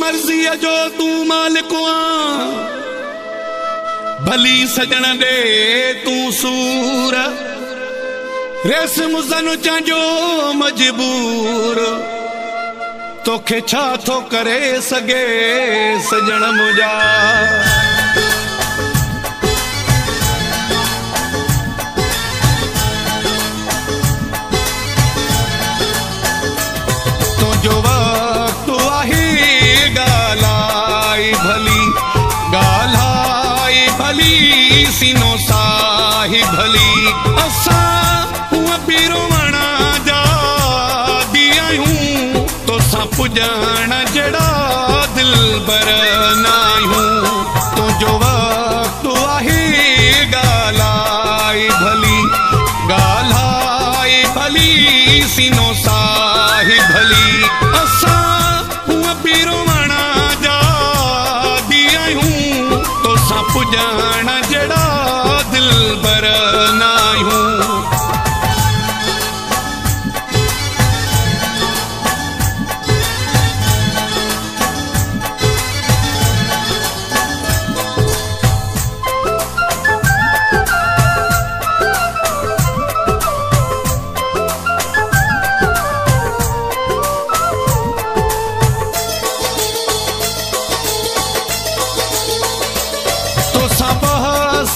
मर्जी जो तू मालिक आ भली सजण दे तू सूर रेसम सन चांजो मजबूर तोखे छा थो करे सगे सजण मुंहिंजा तुंहिंजो वक़्तु आहे ॻाल्हाई भली सीनो साही भली असां हूअ बि रोवण जा दी आहियूं तोसां पुॼण जहिड़ा दिलबर न आहियूं तुंहिंजो वक़्तु आहे ॻाल्हाई भली सीनो साही भली असां हूअ बि रोवण जा दी आहियूं तोसां पुॼण जहिड़ा दिलबर न आहियूं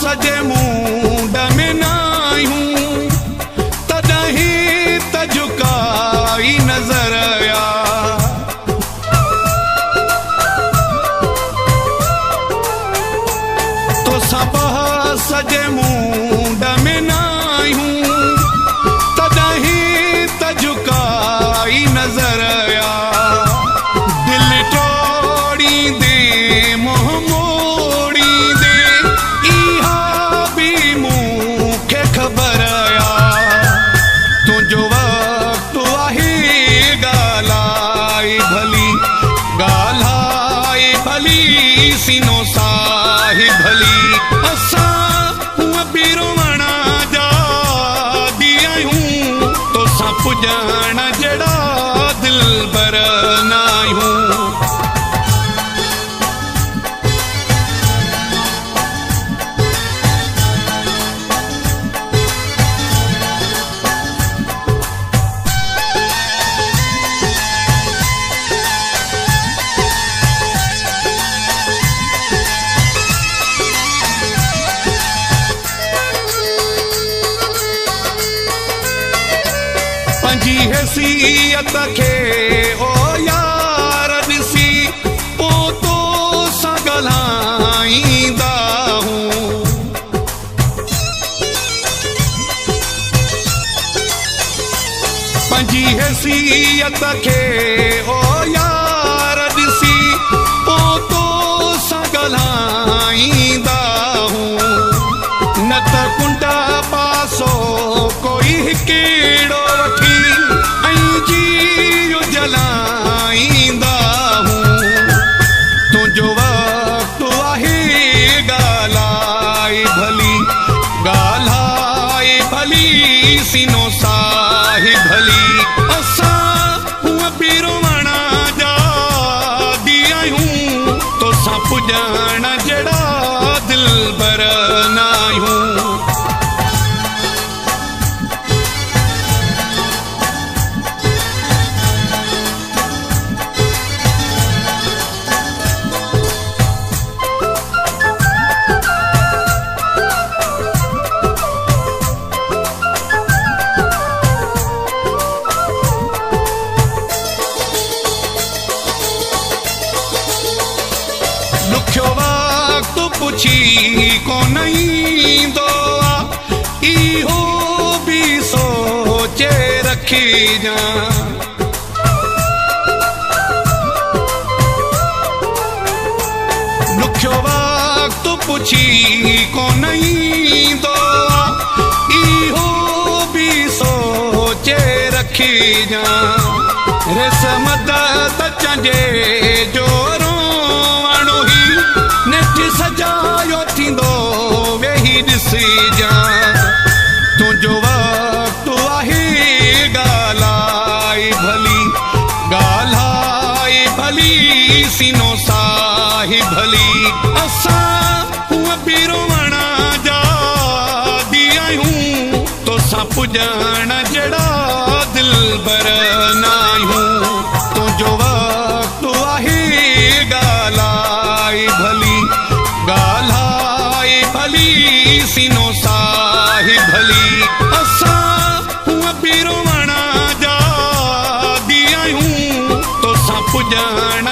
सजे मुंड में न आहियूं तॾहिं त झुकाई नज़र आ तोसां सजे मुंड में न आहियूं तॾहिं त झुकाई नज़र आ दिल टोड़ींदे मोह मोड़ींदे खबर आ तुंहिंजो वक़्तु आहे ॻाल्हाई भली सीनो साही भली असां हूअ बि रोवण जा दी आहियूं तोसां पुॼण जहिड़ा दिलबर न आहियूं पंहिंजी हैसियत खे ओ यार ॾिसी पोइ तोसां ॻाल्हाईंदा हूं पंहिंजी हैसियत खे ओ यार ॾिसी पोइ तोसां ॻाल्हाईंदा हूं न त कुंड पासो कोई कहिड़ो वठी जलाईंदा हूं तुंहिंजो वक़्तु आहे ॻाल्हाई भली सीनो साही भली असां हूअ बि रोवण जा दी आहियूं तोसां पुॼण जहिड़ा दिलबर न आहियूं ॾुखियो वक़्तु पुछी कोन ईंदो आहे इहो बि सोचे रखिजां ॾुखियो वक़्तु पुछी कोन ईंदो आहे इहो बि सोचे रखिजां रेसमत चंजे जोरो नेठि सजायो थींदो वेही ॾिसिजां तुंहिंजो वक़्तु आहे ॻाल्हाई भली सीनो साही भली असा हुआ बीरोवणा जा दिया हूँ तो सा पुजाना जड़ा दिल बर नायूं तो जो वक्त आहे गालाई भली सीनो साही भली असा हुआ बीरोवणा जा दिया हूँ तो सा पुजाना